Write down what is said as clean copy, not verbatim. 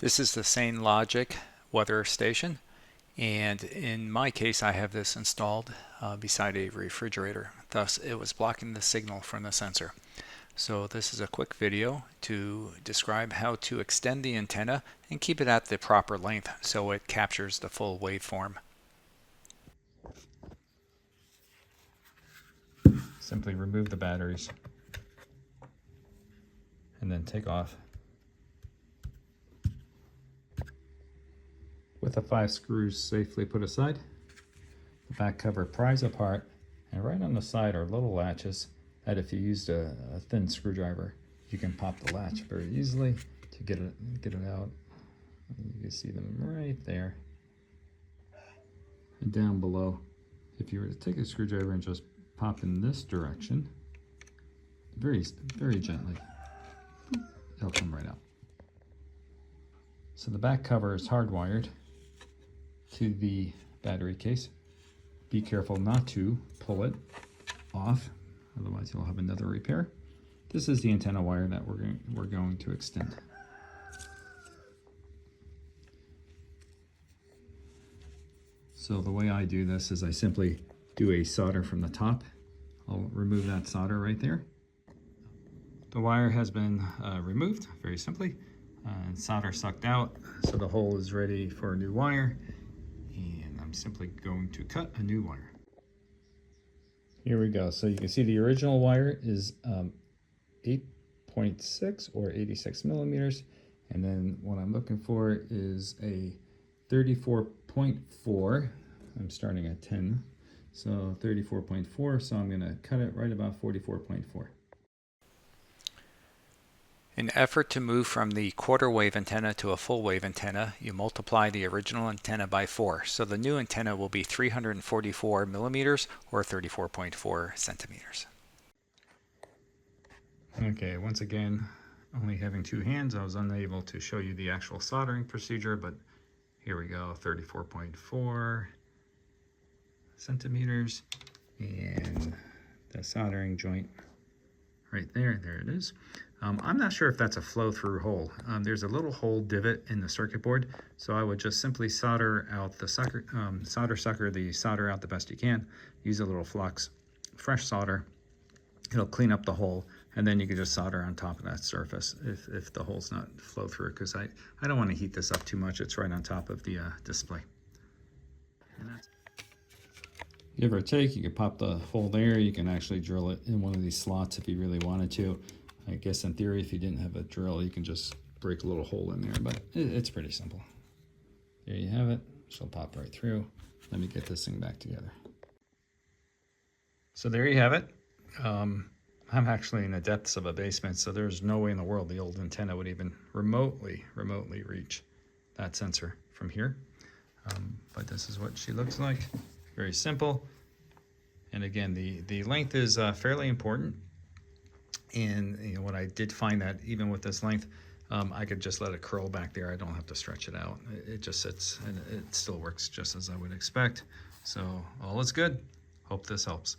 This is the SainLogic weather station, and in my case I have this installed beside a refrigerator. Thus it was blocking the signal from the sensor. So this is a quick video to describe how to extend the antenna and keep it at the proper length so it captures the full waveform. Simply remove the batteries and then take off. With the 5 screws safely put aside, the back cover pries apart, and right on the side are little latches that if you used a thin screwdriver, you can pop the latch very easily to get it out. You can see them right there. And down below, if you were to take a screwdriver and just pop in this direction, very gently, it'll come right out. So the back cover is hardwired to the battery case. Be careful not to pull it off, otherwise you'll have another repair. This is the antenna wire that we're going to extend. So the way I do this is I simply do a solder from the top. I'll remove that solder right there. The wire has been removed very simply, and solder sucked out, so the hole is ready for a new wire. And I'm simply going to cut a new wire. Here we go. So you can see the original wire is 8.6 or 86 millimeters. And then what I'm looking for is a 34.4. I'm starting at 10. So 34.4. So I'm going to cut it right about 44.4. In an effort to move from the quarter wave antenna to a full wave antenna, you multiply the original antenna by 4. So the new antenna will be 344 millimeters or 34.4 centimeters. Okay, once again, only having 2 hands, I was unable to show you the actual soldering procedure, but here we go, 34.4 centimeters, and the soldering joint right there, there it is. I'm not sure if that's a flow-through hole. There's a little hole divot in the circuit board, so I would just simply solder out the sucker, solder out the best you can. Use a little flux, fresh solder. It'll clean up the hole, and then you can just solder on top of that surface if the hole's not flow through, because I don't want to heat this up too much. It's right on top of the display. Give or take, you can pop the hole there. You can actually drill it in one of these slots if you really wanted to. I guess in theory, if you didn't have a drill, you can just break a little hole in there, but it's pretty simple. There you have it. She'll pop right through. Let me get this thing back together. So there you have it. I'm actually in the depths of a basement, so there's no way in the world the old antenna would even remotely reach that sensor from here. But this is what she looks like. Very simple. And again, the length is fairly important. And you know what, I did find that even with this length, I could just let it curl back there. I don't have to stretch it out. It just sits and it still works just as I would expect. So all is good. Hope this helps.